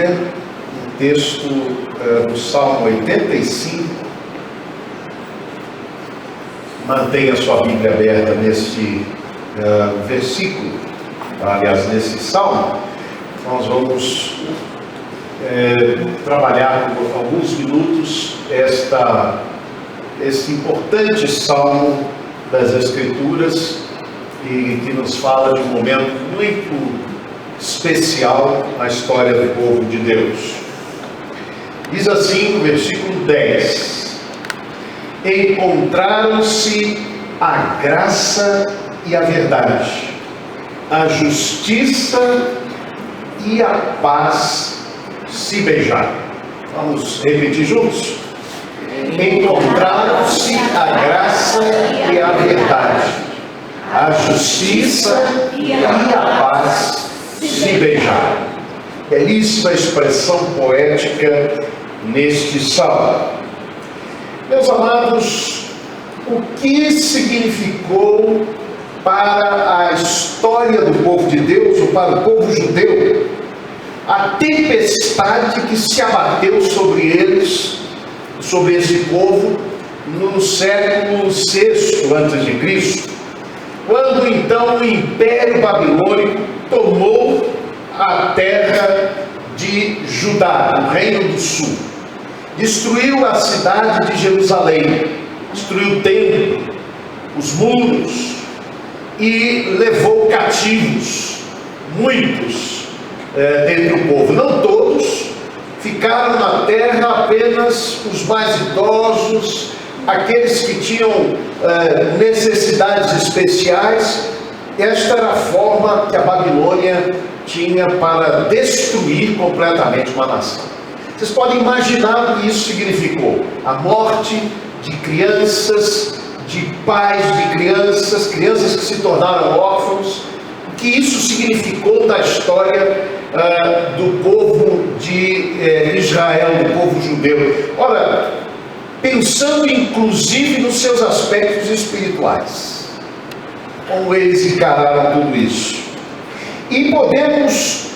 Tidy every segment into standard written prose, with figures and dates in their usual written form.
um texto do Salmo 85. Mantenha a sua Bíblia aberta nesse versículo, aliás, nesse salmo. Nós vamos trabalhar por alguns minutos esse importante salmo das Escrituras, e que nos fala de um momento muito especial na história do povo de Deus. Diz assim no versículo 10: encontraram-se a graça e a verdade, a justiça e a paz se beijaram. Vamos repetir juntos? Encontraram-se a graça e a verdade, a justiça e a paz se beijaram. Belíssima expressão poética neste salmo. Meus amados, o que significou para a história do povo de Deus, ou para o povo judeu, a tempestade que se abateu sobre eles, sobre esse povo, no século VI a.C., quando então o Império Babilônico tomou a terra de Judá, o Reino do Sul. Destruiu a cidade de Jerusalém, destruiu o templo, os muros, e levou cativos muitos dentre o povo. Não todos, ficaram na terra apenas os mais idosos, aqueles que tinham necessidades especiais. Esta era a forma que a Babilônia tinha para destruir completamente uma nação. Vocês podem imaginar o que isso significou: a morte de crianças, de pais de crianças, crianças que se tornaram órfãos. O que isso significou na história do povo de Israel, do povo judeu. Ora, pensando inclusive nos seus aspectos espirituais, como eles encararam tudo isso. E podemos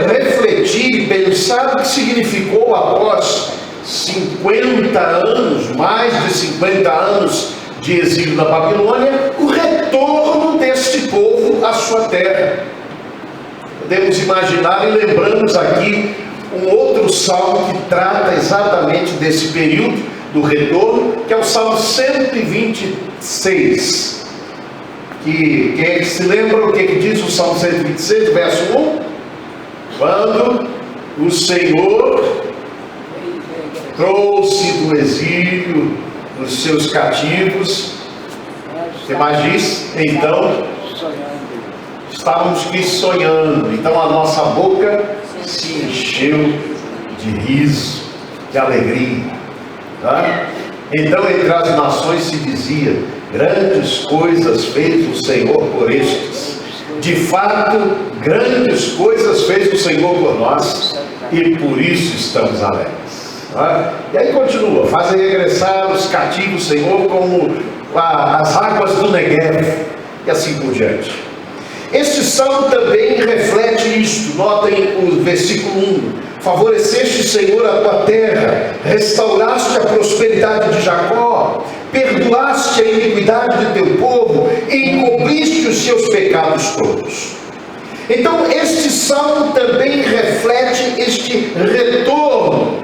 refletir e pensar o que significou após 50 anos, mais de 50 anos de exílio na Babilônia, o retorno deste povo à sua terra. Podemos imaginar, e lembramos aqui um outro salmo que trata exatamente desse período do retorno, que é o Salmo 126. Quem é que se lembra o que diz o Salmo 126, verso 1? Quando o Senhor trouxe do exílio os seus cativos, você mais diz? Então, estávamos aqui sonhando, então a nossa boca se encheu de riso, de alegria, tá? Então entre as nações se dizia: grandes coisas fez o Senhor por estes. De fato, grandes coisas fez o Senhor por nós, e por isso estamos alegres. Tá? E aí continua: fazem regressar os cativos, Senhor, como as águas do Negev, e assim por diante. Este salmo também reflete isto. Notem o versículo 1: favoreceste, Senhor, a tua terra, restauraste a prosperidade de Jacó, perdoaste a iniquidade do teu povo, encobriste os seus pecados todos. Então este salmo também reflete este retorno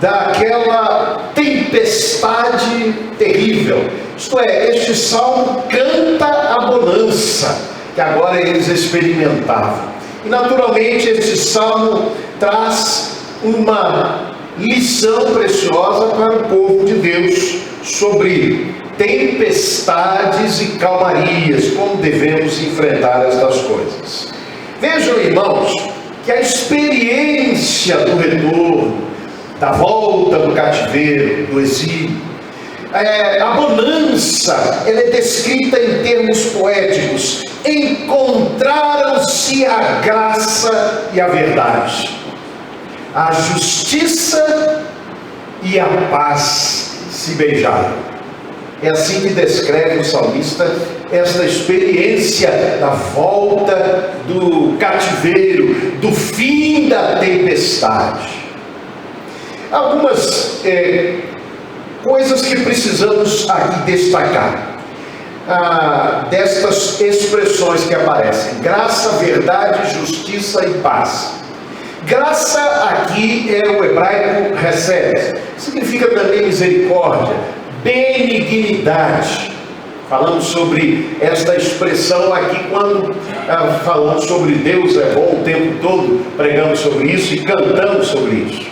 daquela tempestade terrível. Isto é, este salmo canta a bonança que agora eles experimentavam. E naturalmente este salmo traz uma lição preciosa para o povo de Deus sobre tempestades e calmarias, como devemos enfrentar estas coisas. Vejam, irmãos, que a experiência do retorno, da volta do cativeiro, do exílio, a bonança, ela é descrita em termos poéticos: encontraram-se a graça e a verdade, a justiça e a paz se beijaram. É assim que descreve o salmista esta experiência da volta do cativeiro, do fim da tempestade. Algumas coisas que precisamos aqui destacar destas expressões que aparecem: graça, verdade, justiça e paz. Graça aqui é o hebraico hesed, significa também misericórdia, benignidade. Falamos sobre esta expressão aqui quando falamos sobre Deus é bom o tempo todo, pregamos sobre isso e cantamos sobre isso.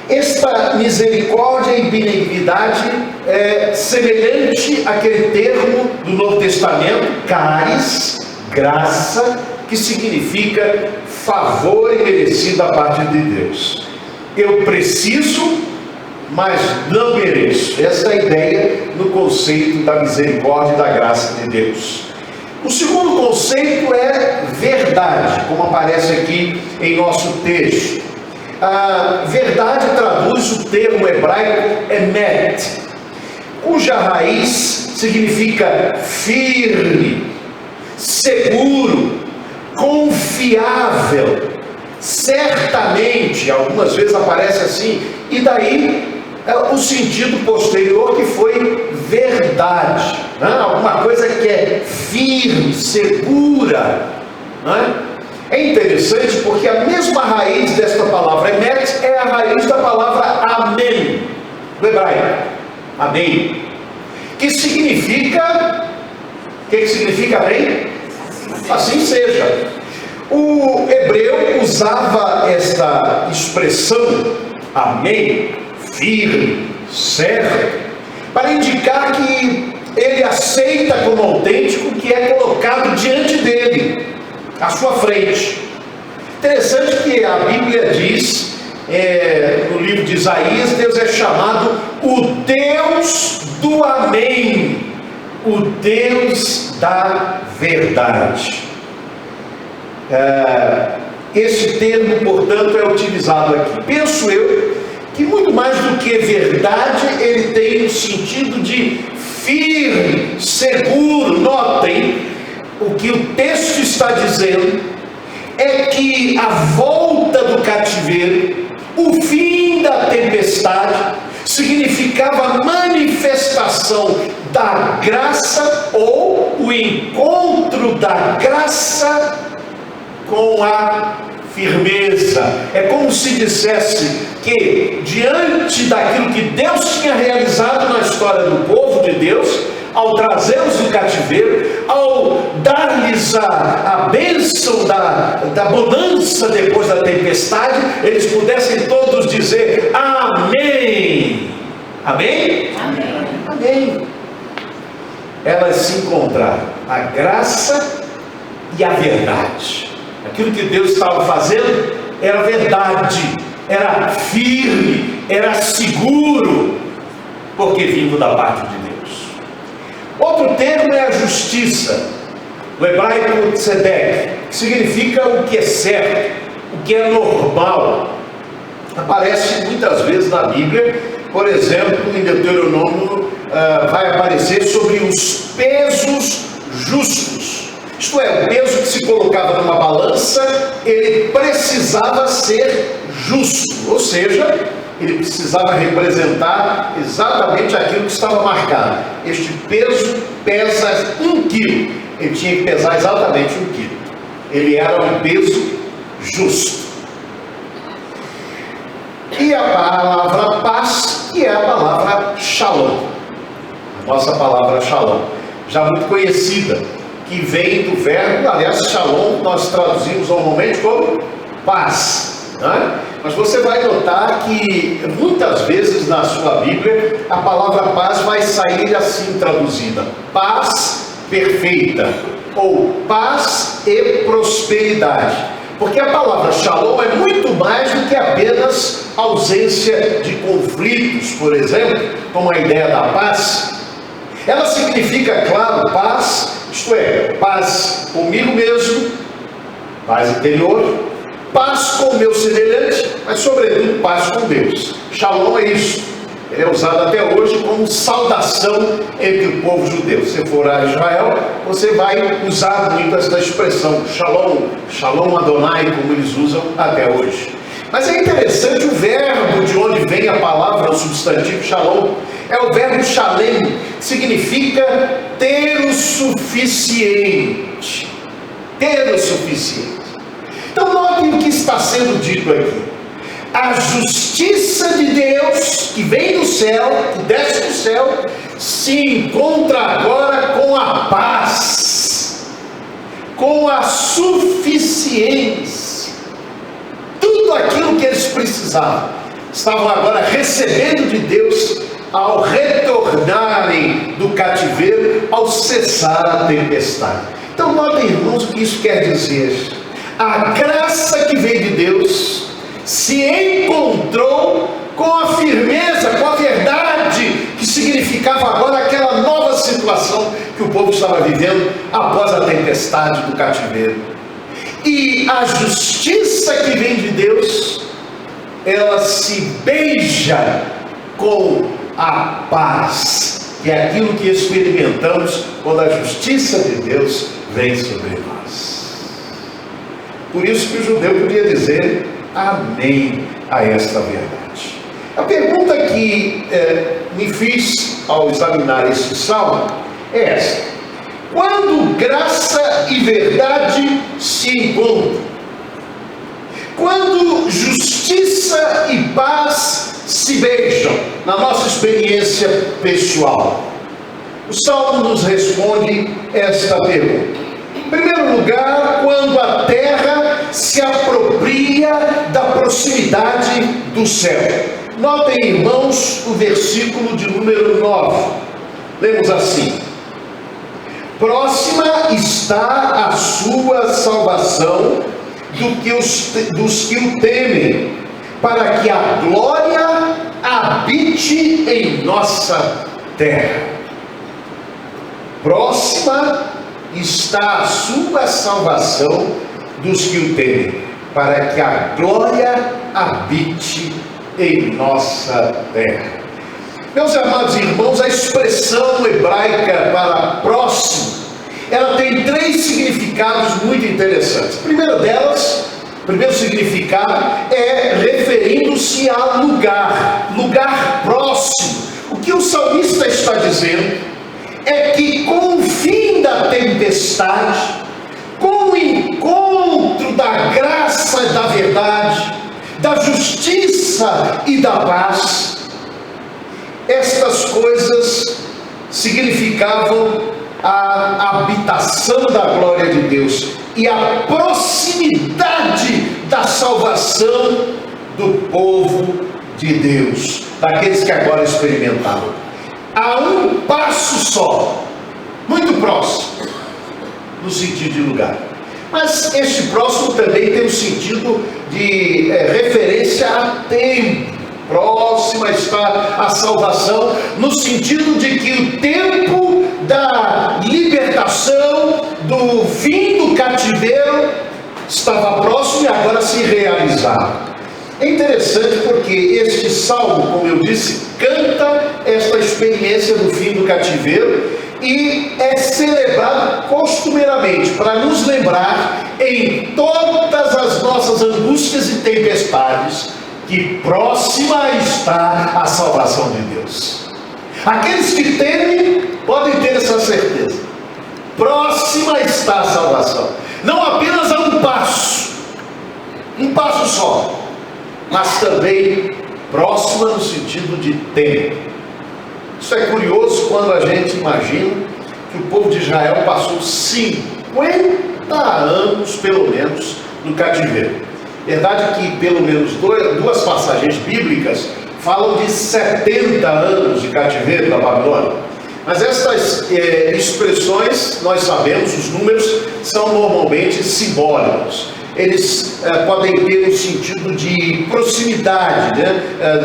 Esta misericórdia e benignidade é semelhante àquele termo do Novo Testamento, caris, graça, que significa favor imerecido da parte de Deus. Eu preciso, mas não mereço. Essa é a ideia no conceito da misericórdia e da graça de Deus. O segundo conceito é verdade, como aparece aqui em nosso texto. A verdade traduz o termo hebraico emet, cuja raiz significa firme, seguro, confiável, certamente. Algumas vezes aparece assim, e daí o sentido posterior que foi verdade, né? Alguma coisa que é firme, segura, né? É interessante porque a mesma raiz desta palavra emet é a raiz da palavra amém, do hebraico, amém, que significa, o que significa amém? Assim seja. O hebreu usava esta expressão amém, firme, certo, para indicar que ele aceita como autêntico o que é colocado diante dele, à sua frente. Interessante que a Bíblia diz, no livro de Isaías, Deus é chamado o Deus do amém, o Deus da verdade. Esse termo, portanto, é utilizado aqui. Penso eu que muito mais do que verdade, ele tem um sentido de firme, seguro. Notem, o que o texto está dizendo é que a volta do cativeiro, o fim da tempestade, significava a manifestação da graça, ou o encontro da graça com a firmeza. É como se dissesse que, diante daquilo que Deus tinha realizado na história do povo de Deus, ao trazê-los do cativeiro, ao dar-lhes a bênção da bonança depois da tempestade, eles pudessem todos dizer amém. Amém? Amém. Amém. Elas se encontraram, a graça e a verdade. Aquilo que Deus estava fazendo era verdade, era firme, era seguro, porque vindo da parte de Deus. Outro termo é a justiça, do hebraico tzedek, que significa o que é certo, o que é normal. Aparece muitas vezes na Bíblia, por exemplo, em Deuteronômio, vai aparecer sobre os pesos justos. Isto é, o peso que se colocava numa balança, ele precisava ser justo, ou seja, ele precisava representar exatamente aquilo que estava marcado. Este peso pesa 1 quilo, ele tinha que pesar exatamente 1 quilo. Ele era um peso justo. E a palavra paz, que é a palavra shalom, a nossa palavra shalom, já muito conhecida, que vem do verbo, aliás, shalom nós traduzimos normalmente como paz, né? Mas você vai notar que muitas vezes na sua Bíblia a palavra paz vai sair assim traduzida: paz perfeita, ou paz e prosperidade, porque a palavra shalom é muito mais do que apenas ausência de conflitos, por exemplo, como a ideia da paz. Ela significa, claro, paz, isto é, paz comigo mesmo, paz interior, paz com o meu semelhante, mas sobretudo paz com Deus. Shalom é isso, Ele é usado até hoje como saudação entre o povo judeu. Se você for a Israel, você vai usar muito essa expressão, Shalom, Shalom Adonai, como eles usam até hoje. Mas é interessante o verbo de onde vem a palavra, o substantivo Shalom. É o verbo Shalem, que significa ter o suficiente. Ter o suficiente. Então notem o que está sendo dito aqui. A justiça de Deus, que vem do céu, que desce do céu, se encontra agora com a paz, com a suficiência. Tudo aquilo que eles precisavam, estavam agora recebendo de Deus ao retornarem do cativeiro, ao cessar a tempestade. Então notem, irmãos, o que isso quer dizer. A graça que veio de Deus se encontrou com a firmeza, com a verdade que significava agora aquela nova situação que o povo estava vivendo após a tempestade do cativeiro. E a justiça que vem de Deus, ela se beija com a paz, que é aquilo que experimentamos quando a justiça de Deus vem sobre nós. Por isso que o judeu podia dizer amém a esta verdade. A pergunta que me fiz ao examinar este salmo é esta: quando graça e verdade se encontram, quando justiça e paz se beijam, na nossa experiência pessoal, o salmo nos responde esta pergunta. Em primeiro lugar, quando a terra se apropria da proximidade do céu. Notem, irmãos, o versículo de número 9. Lemos assim: próxima está a sua salvação dos que o temem, para que a glória habite em nossa terra. Próxima está a sua salvação dos que o temem, para que a glória habite em nossa terra. Meus amados irmãos, a expressão hebraica para próximo, ela tem três significados muito interessantes. O primeiro significado é referindo-se a lugar próximo. O que o salmista está dizendo é que com o fim da tempestade, com o encontro da graça e da verdade, da justiça e da paz, estas coisas significavam a habitação da glória de Deus e a proximidade da salvação do povo de Deus, daqueles que agora experimentavam. A um passo só, muito próximo, no sentido de lugar. Mas este próximo também tem um sentido de referência a tempo. Próxima está a salvação, no sentido de que o tempo da libertação, do fim do cativeiro, estava próximo e agora se realizava. É interessante porque este salmo, como eu disse, canta esta experiência do fim do cativeiro e é celebrado costumeiramente para nos lembrar em todas as nossas angústias e tempestades que próxima está a salvação de Deus. Aqueles que temem podem ter essa certeza. Próxima está a salvação. Não apenas a um passo só, mas também próxima no sentido de tempo. Isso é curioso quando a gente imagina que o povo de Israel passou 50 anos, pelo menos, no cativeiro. Verdade que pelo menos duas passagens bíblicas falam de 70 anos de cativeiro da Babilônia. Mas estas expressões, nós sabemos, os números são normalmente simbólicos. Eles podem ter um sentido de proximidade,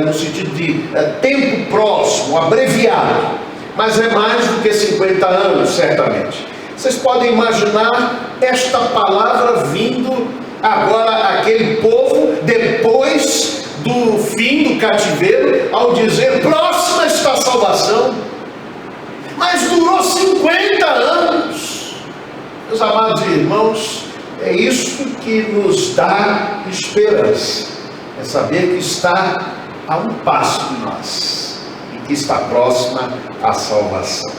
no sentido de tempo próximo, abreviado. Mas é mais do que 50 anos, certamente. Vocês podem imaginar esta palavra vindo agora àquele povo depois do fim do cativeiro ao dizer: próxima está a salvação. Mas durou 50 anos. Meus amados irmãos, é isso que nos dá esperança. É saber que está a um passo de nós e que está próxima à salvação.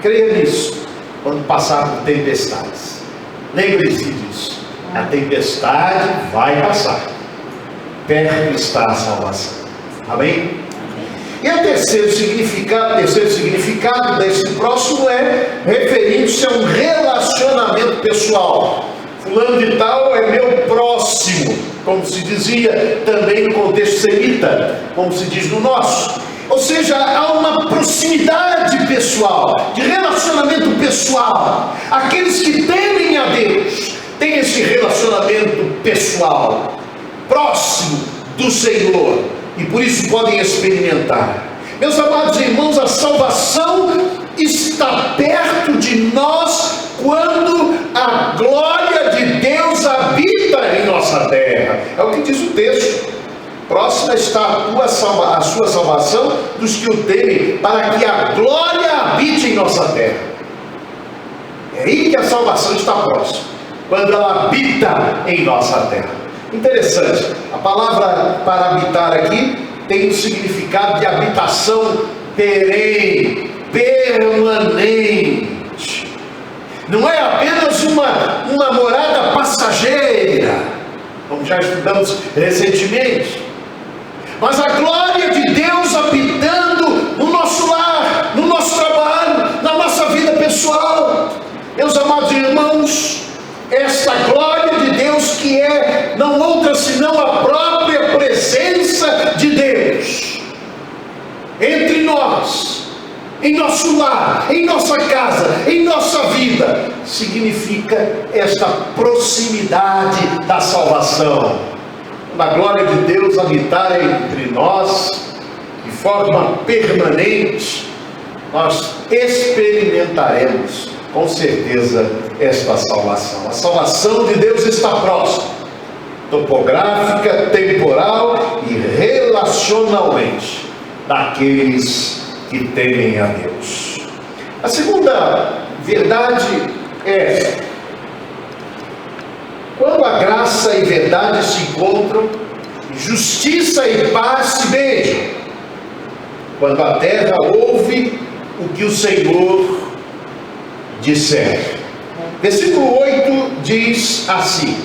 Creia nisso quando passar por tempestades. Lembre-se disso. A tempestade vai passar. Perto está a salvação. Amém? E o terceiro significado desse próximo é referindo-se a um relacionamento pessoal. Fulano de tal é meu próximo, como se dizia também no contexto semita, como se diz no nosso. Ou seja, há uma proximidade pessoal, de relacionamento pessoal. Aqueles que temem a Deus têm esse relacionamento pessoal, próximo do Senhor, e por isso podem experimentar. Meus amados irmãos, a salvação está perto de nós quando a glória de Deus habita em nossa terra. É o que diz o texto. Próxima está a sua salvação dos que o temem, para que a glória habite em nossa terra. É aí que a salvação está próxima, quando ela habita em nossa terra. Interessante, a palavra para habitar aqui tem um significado de habitação perene, permanente. Não é apenas uma morada passageira, como já estudamos recentemente, mas a glória de Deus habitando no nosso lar, no nosso trabalho, na nossa vida pessoal. Meus amados irmãos, esta glória de Deus, que é não outra senão a própria presença de Deus entre nós, em nosso lar, em nossa casa, em nossa vida, significa esta proximidade da salvação. A glória de Deus habitar entre nós de forma permanente, nós experimentaremos com certeza esta salvação. A salvação de Deus está próxima, topográfica, temporal e relacionalmente, daqueles que temem a Deus. A segunda verdade é: quando a graça e verdade se encontram, justiça e paz se beijam. Quando a terra ouve o que o Senhor disser. Versículo 8 diz assim: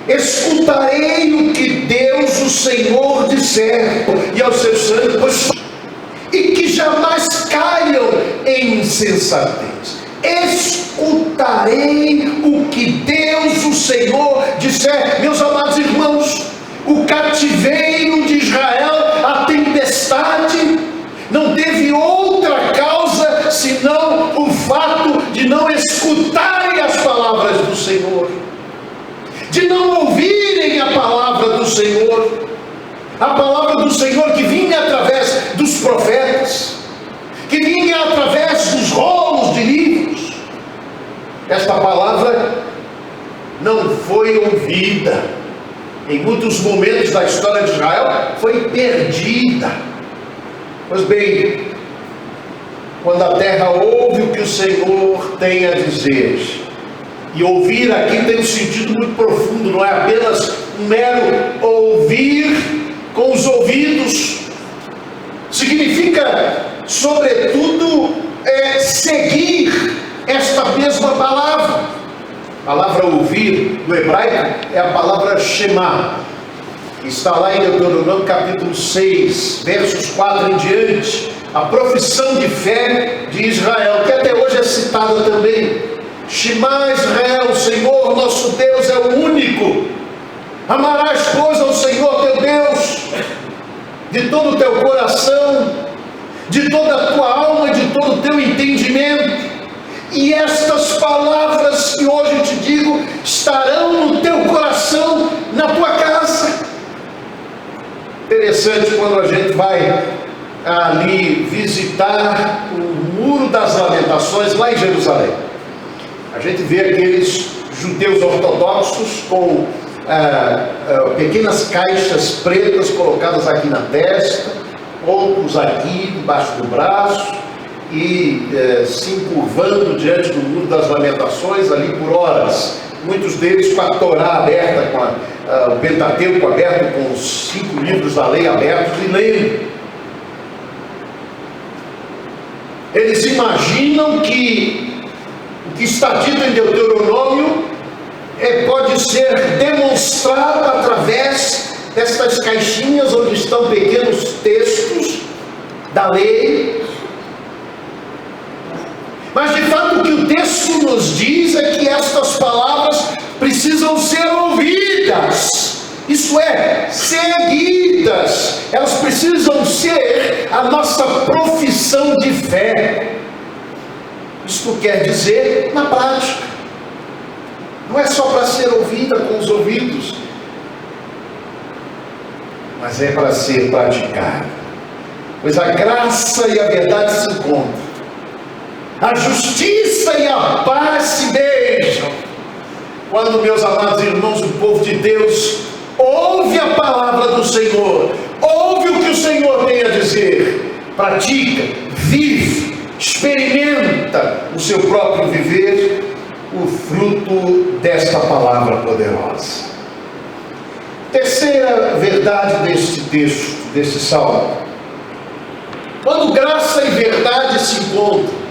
escutarei o que Deus, o Senhor, disser, e aos seus santos, e que jamais caiam em insensatez. Escutarei o que Deus, o Senhor, disser. Meus amados irmãos, o cativeiro de Israel, a tempestade, não teve outra causa senão o fato de não escutarem as palavras do Senhor, de não ouvirem a palavra do Senhor, a palavra do Senhor que vinha através dos profetas, que vinha através dos rolos de livros. Esta palavra não foi ouvida. Em muitos momentos da história de Israel foi perdida. Pois bem, quando a terra ouve o que o Senhor tem a dizer, e ouvir aqui tem um sentido muito profundo, não é apenas um mero ouvir com os ouvidos, significa, sobretudo, seguir esta mesma palavra. A palavra ouvir no hebraico é a palavra Shema, que está lá em Deuteronômio capítulo 6, versos 4 em diante, a profissão de fé de Israel, que até hoje é citada também. Shema Israel, o Senhor nosso Deus é o único. Amarás, pois, ao Senhor teu Deus de todo o teu coração, de toda a tua alma e de todo o teu entendimento. E estas palavras que hoje te digo estarão no teu coração, na tua casa. Interessante quando a gente vai ali visitar o Muro das Lamentações lá em Jerusalém. A gente vê aqueles judeus ortodoxos com pequenas caixas pretas colocadas aqui na testa, outros aqui debaixo do braço, e se encurvando diante do muro das lamentações ali por horas, muitos deles com a Torá aberta, com o Pentateuco aberto, com os 5 livros da lei abertos e lendo. Eles imaginam que o que está dito em Deuteronômio pode ser demonstrado através destas caixinhas onde estão pequenos textos da lei. Mas de fato o que o texto nos diz é que estas palavras precisam ser ouvidas, isto é, seguidas. Elas precisam ser a nossa profissão de fé. Isto quer dizer na prática. Não é só para ser ouvida com os ouvidos, mas é para ser praticada. Pois a graça e a verdade se encontram. A justiça e a paz se beijam. Quando, meus amados irmãos, o povo de Deus ouve a palavra do Senhor, ouve o que o Senhor tem a dizer, pratica, vive, experimenta o seu próprio viver, o fruto desta palavra poderosa. Terceira verdade deste texto, deste salmo: quando graça e verdade se encontram,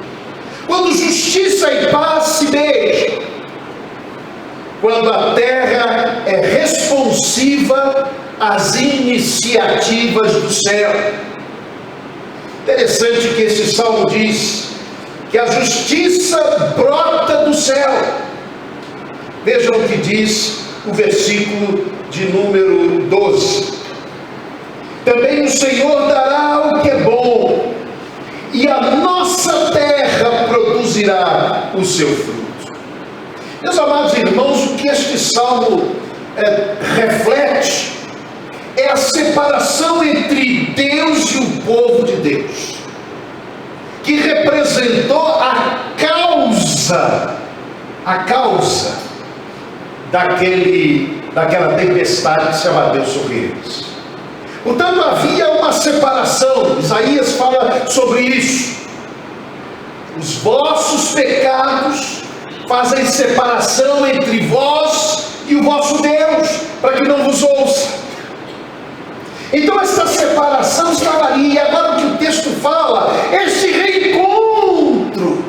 quando justiça e paz se beijam, quando a terra é responsiva às iniciativas do céu. Interessante que esse salmo diz que a justiça brota do céu. Vejam o que diz o versículo de número 12: também o Senhor dará o que é bom, e a nossa terra produzirá o seu fruto. Meus amados irmãos, o que este salmo reflete é a separação entre Deus e o povo de Deus, que representou a causa daquela tempestade que se abateu sobre eles. Portanto, havia uma separação. Isaías fala sobre isso. Os vossos pecados fazem separação entre vós e o vosso Deus, para que não vos ouça. Então essa separação estava ali. E agora o que o texto fala, este reencontro,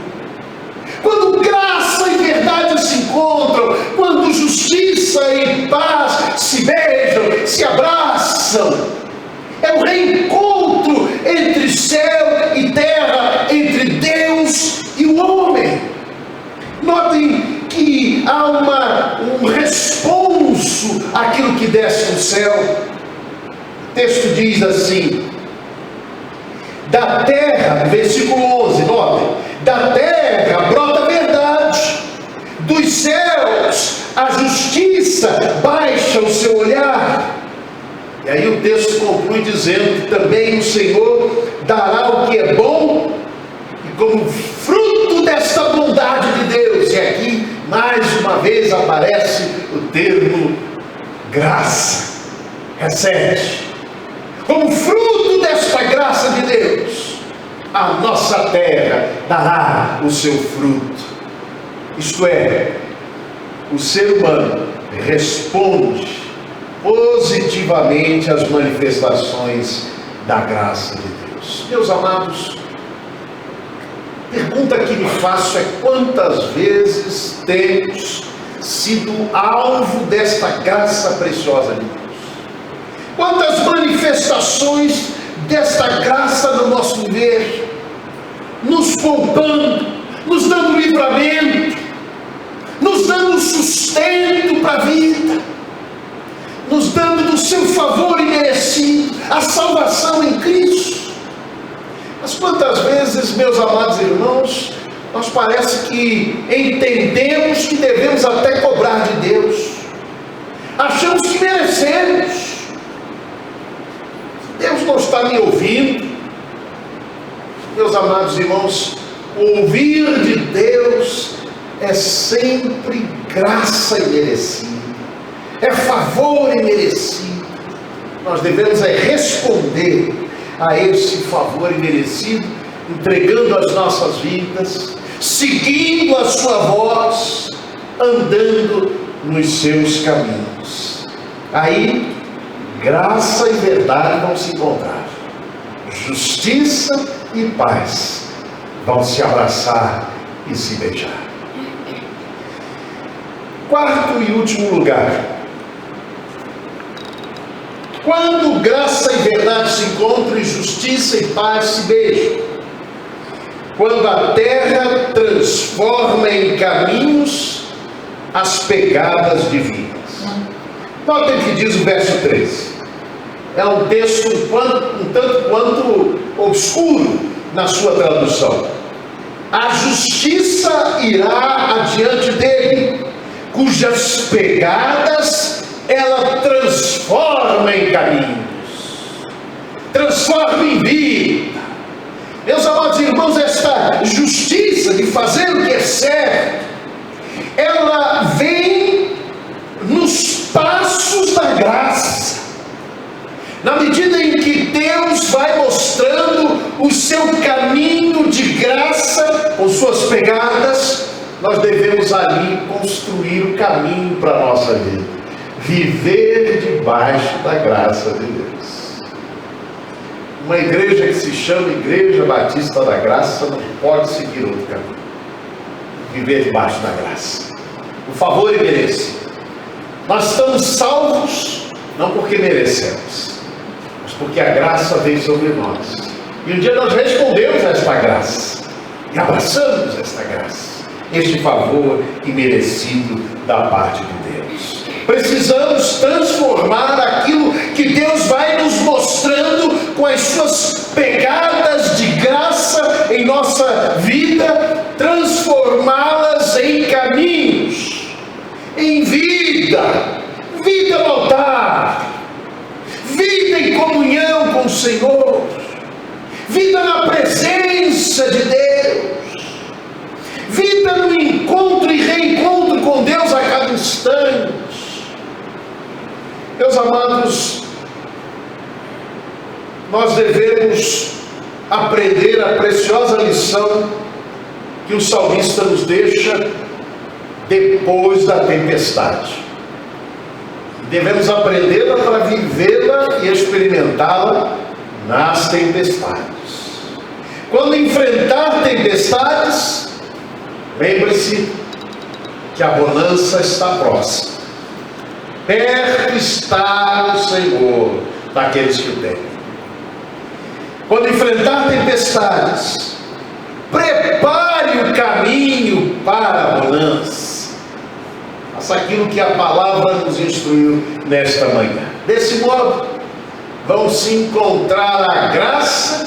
quando graça e verdade se encontram, quando justiça e paz se beijam, se abraçam, é um reencontro entre céu e terra, entre Deus e o homem. Notem que há um responso àquilo que desce do céu. O texto diz assim: da terra, versículo 11, notem, da terra brota a verdade, dos céus a justiça baixa o seu olhar. E aí o texto conclui dizendo que também o Senhor dará o que é bom, e como fruto desta bondade de Deus, e aqui mais uma vez aparece o termo graça, recebe. Como fruto desta graça de Deus, a nossa terra dará o seu fruto. Isto é, o ser humano responde positivamente às manifestações da graça de Deus. Meus amados, pergunta que me faço é: quantas vezes temos sido alvo desta graça preciosa de Deus? Quantas manifestações desta graça no nosso viver, nos poupando, nos dando livramento, nos dando sustento para a vida, nos dando do seu favor imerecido, a salvação em Cristo. Mas quantas vezes, meus amados irmãos, nós parece que entendemos que devemos até cobrar de Deus, achamos que merecemos. Deus não está me ouvindo. Meus amados irmãos, ouvir de Deus é sempre graça imerecida, é favor imerecido. Nós devemos responder a esse favor imerecido, entregando as nossas vidas, seguindo a sua voz, andando nos seus caminhos. Aí, graça e verdade vão se encontrar, justiça e paz vão se abraçar e se beijar. Quarto e último lugar, quando graça e verdade se encontram e justiça e paz se beijam, quando a terra transforma em caminhos as pegadas divinas. Notem o que diz o verso 13. É um texto um tanto quanto obscuro na sua tradução. A justiça irá adiante dele, cujas pegadas ela transforma em caminhos, transforma em vida. Meus amados irmãos, esta justiça de fazer o que é certo, ela vem nos passos da graça. Na medida em que Deus vai mostrando o seu caminho de graça com suas pegadas, nós devemos ali construir o caminho para a nossa vida. Viver debaixo da graça de Deus. Uma igreja que se chama Igreja Batista da Graça não pode seguir outro caminho. Viver debaixo da graça. O favor imerecido. Nós estamos salvos não porque merecemos, mas porque a graça veio sobre nós. E um dia nós respondemos a esta graça e abraçamos esta graça, este favor imerecido da parte de Deus. Precisamos transformar aquilo que Deus vai nos mostrando com as suas pegadas de graça em nossa vida, transformá-las em caminhos, em vida no altar, vida em comunhão com o Senhor, vida na presença de Deus, vida no encontro e reencontro com Deus a cada instante. Meus amados, nós devemos aprender a preciosa lição que o salmista nos deixa depois da tempestade. Devemos aprendê-la para vivê-la e experimentá-la nas tempestades. Quando enfrentar tempestades, lembre-se que a bonança está próxima. Perto está o Senhor daqueles que o temem. Quando enfrentar tempestades, prepare o caminho para a bonança. Faça aquilo que a palavra nos instruiu nesta manhã. Desse modo, vão se encontrar a graça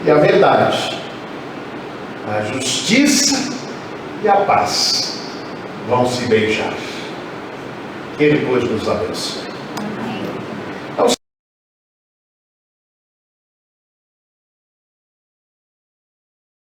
e a verdade, a justiça e a paz vão se beijar. Que Ele, pois, nos abençoe.